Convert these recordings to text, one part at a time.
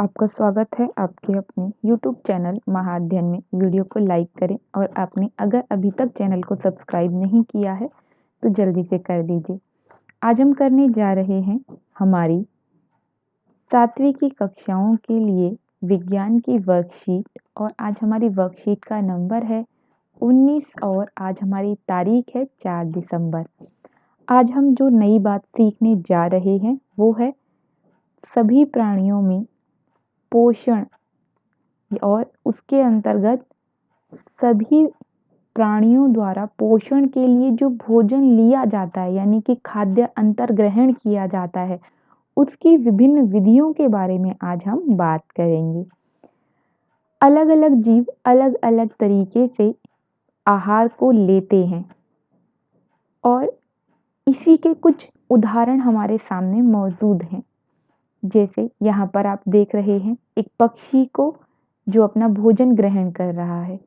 आपका स्वागत है आपके अपने YouTube चैनल महाअध्ययन में। वीडियो को लाइक करें और आपने अगर अभी तक चैनल को सब्सक्राइब नहीं किया है तो जल्दी से कर दीजिए। आज हम करने जा रहे हैं हमारी 7वीं की कक्षाओं के लिए विज्ञान की वर्कशीट और आज हमारी वर्कशीट का नंबर है 19 और आज हमारी तारीख है 4 दिसंबर। आज हम जो नई बात सीखने जा रहे हैं वो है सभी प्राणियों में पोषण और उसके अंतर्गत सभी प्राणियों द्वारा पोषण के लिए जो भोजन लिया जाता है यानी कि खाद्य अंतर्ग्रहण किया जाता है उसकी विभिन्न विधियों के बारे में आज हम बात करेंगे। अलग अलग जीव अलग अलग तरीके से आहार को लेते हैं और इसी के कुछ उदाहरण हमारे सामने मौजूद हैं। जैसे यहाँ पर आप देख रहे हैं एक पक्षी को जो अपना भोजन ग्रहण कर रहा है।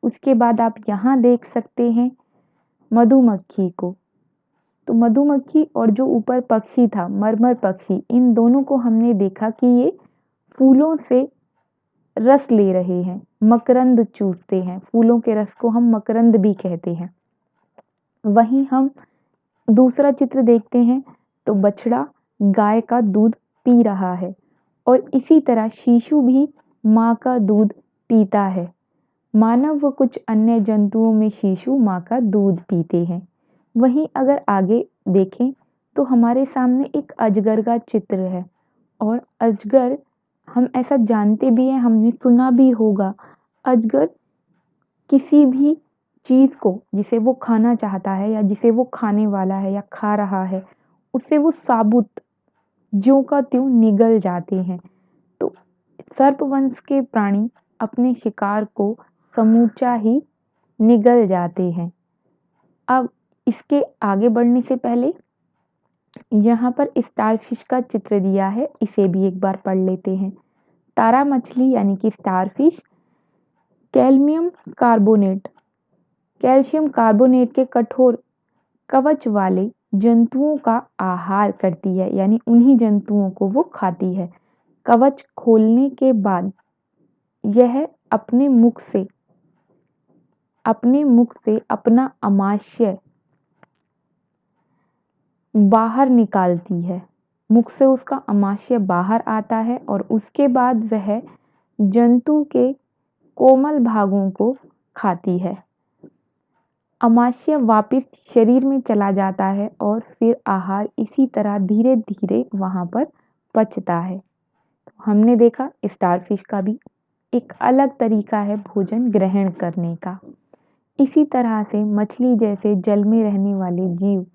उसके बाद आप यहाँ देख सकते हैं मधुमक्खी को। तो मधुमक्खी और जो ऊपर पक्षी था मरमर पक्षी, इन दोनों को हमने देखा कि ये फूलों से रस ले रहे हैं, मकरंद चूसते हैं। फूलों के रस को हम मकरंद भी कहते हैं। वहीं हम दूसरा चित्र देखते हैं तो बछड़ा गाय का दूध पी रहा है और इसी तरह शिशु भी माँ का दूध पीता है। मानव व कुछ अन्य जंतुओं में शिशु माँ का दूध पीते हैं। वहीं अगर आगे देखें तो हमारे सामने एक अजगर का चित्र है और अजगर हम ऐसा जानते भी हैं, हमने सुना भी होगा, अजगर किसी भी चीज़ को जिसे वो खाना चाहता है या जिसे वो खाने वाला है या खा रहा है उसे वो साबुत ज्यों का त्यों निगल जाते हैं। तो सर्पवंश के प्राणी अपने शिकार को समूचा ही निगल जाते हैं। अब इसके आगे बढ़ने से पहले यहाँ पर स्टारफिश का चित्र दिया है, इसे भी एक बार पढ़ लेते हैं। तारा मछली यानी कि स्टारफिश कैल्शियम कार्बोनेट के कठोर कवच वाले जंतुओं का आहार करती है, यानी उन्हीं जंतुओं को वो खाती है। कवच खोलने के बाद यह अपने मुख से अपना अमाशय बाहर निकालती है। मुख से उसका अमाशय बाहर आता है और उसके बाद वह जंतु के कोमल भागों को खाती है। अमाशय वापस शरीर में चला जाता है और फिर आहार इसी तरह धीरे धीरे वहाँ पर पचता है। तो हमने देखा स्टारफिश का भी एक अलग तरीका है भोजन ग्रहण करने का। इसी तरह से मछली जैसे जल में रहने वाले जीव,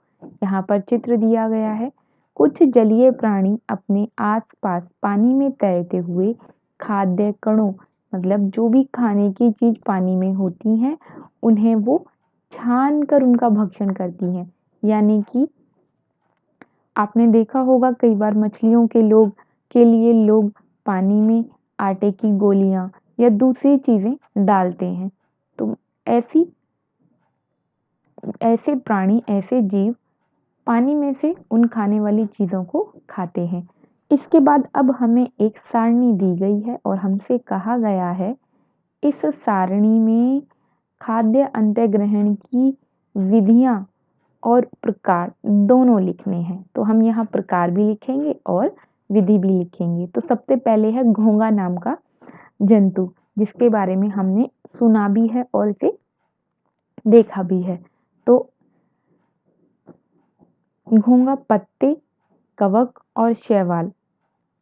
यहाँ पर चित्र दिया गया है। कुछ जलीय प्राणी अपने आसपास पानी में तैरते हुए खाद्य कणों, मतलब जो भी खाने की चीज पानी में होती हैं उन्हें वो छान कर उनका भक्षण करती हैं। यानी कि आपने देखा होगा कई बार मछलियों के लिए लोग पानी में आटे की गोलियां या दूसरी चीजें डालते हैं। तो ऐसे प्राणी, ऐसे जीव पानी में से उन खाने वाली चीज़ों को खाते हैं। इसके बाद अब हमें एक सारणी दी गई है और हमसे कहा गया है इस सारणी में खाद्य अंतर्ग्रहण की विधियां और प्रकार दोनों लिखने हैं। तो हम यहाँ प्रकार भी लिखेंगे और विधि भी लिखेंगे। तो सबसे पहले है घोंघा नाम का जंतु, जिसके बारे में हमने सुना भी है और इसे देखा भी है। तो घोंघा पत्ते, कवक और शैवाल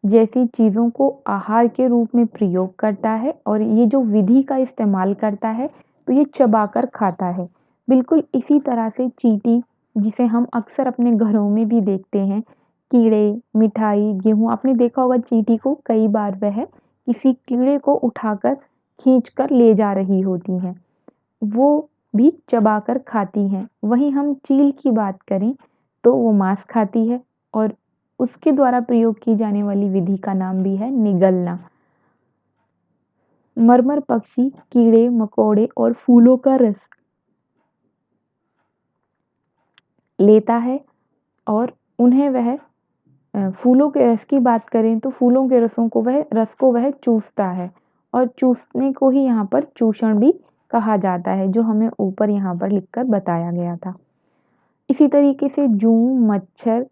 जैसी चीज़ों को आहार के रूप में प्रयोग करता है और ये जो विधि का इस्तेमाल करता है तो ये चबाकर खाता है। बिल्कुल इसी तरह से चींटी, जिसे हम अक्सर अपने घरों में भी देखते हैं, कीड़े, मिठाई, गेहूँ, आपने देखा होगा चींटी को कई बार वह किसी कीड़े को उठाकर खींचकर ले जा रही होती हैं, वो भी चबाकर खाती हैं। वहीं हम चील की बात करें तो वो मांस खाती है और उसके द्वारा प्रयोग की जाने वाली विधि का नाम भी है निगलना। मरमर पक्षी कीड़े मकोड़े और फूलों का रस लेता है और उन्हें वह फूलों के रस की बात करें तो फूलों के रस को वह चूसता है और चूसने को ही यहाँ पर चूषण भी कहा जाता है, जो हमें ऊपर यहाँ पर लिखकर बताया गया था। इसी तरीके से जूं, मच्छर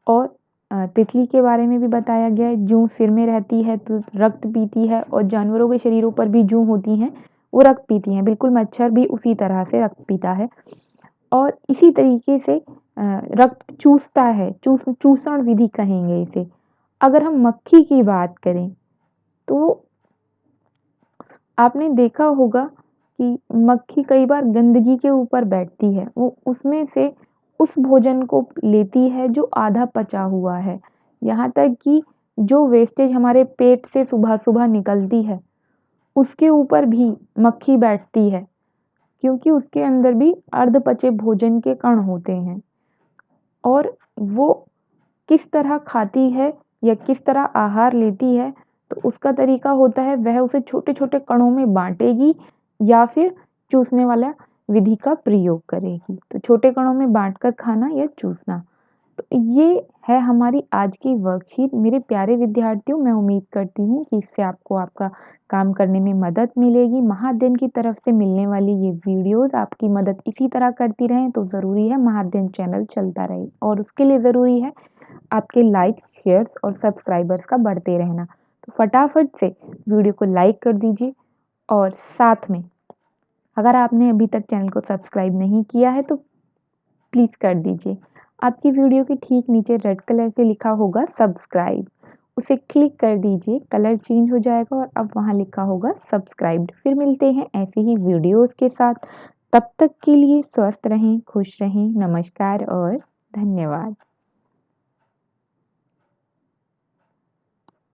और तितली के बारे में भी बताया गया है। जूं सिर में रहती है तो रक्त पीती है और जानवरों के शरीरों पर भी जूं होती हैं, वो रक्त पीती हैं। बिल्कुल मच्छर भी उसी तरह से रक्त पीता है और इसी तरीके से रक्त चूसता है, चूसण विधि कहेंगे इसे। अगर हम मक्खी की बात करें तो आपने देखा होगा कि मक्खी कई बार गंदगी के ऊपर बैठती है, वो उसमें से उस भोजन को लेती है जो आधा पचा हुआ है। यहाँ तक कि जो वेस्टेज हमारे पेट से सुबह-सुबह निकलती है, उसके ऊपर भी मक्खी बैठती है, क्योंकि उसके अंदर भी अर्ध पचे भोजन के कण होते हैं और वो किस तरह खाती है या किस तरह आहार लेती है, तो उसका तरीका होता है वह उसे छोटे-छोटे कणों में बाँटेगी या फिर चूसने वाला विधि का प्रयोग करेगी। तो छोटे कणों में बाँटकर खाना या चूसना। तो ये है हमारी आज की वर्कशीट। मेरे प्यारे विद्यार्थियों, मैं उम्मीद करती हूँ कि इससे आपको आपका काम करने में मदद मिलेगी। महाअध्ययन की तरफ से मिलने वाली ये वीडियोज़ आपकी मदद इसी तरह करती रहें तो ज़रूरी है महाअध्ययन चैनल चलता रहे और उसके लिए ज़रूरी है आपके लाइक्स, शेयर्स और सब्सक्राइबर्स का बढ़ते रहना। तो फटाफट से वीडियो को लाइक कर दीजिए और साथ में अगर आपने अभी तक चैनल को सब्सक्राइब नहीं किया है तो प्लीज़ कर दीजिए। आपकी वीडियो के ठीक नीचे रेड कलर से लिखा होगा सब्सक्राइब, उसे क्लिक कर दीजिए, कलर चेंज हो जाएगा और अब वहाँ लिखा होगा सब्सक्राइब्ड। फिर मिलते हैं ऐसे ही वीडियोज़ के साथ। तब तक के लिए स्वस्थ रहें, खुश रहें। नमस्कार और धन्यवाद।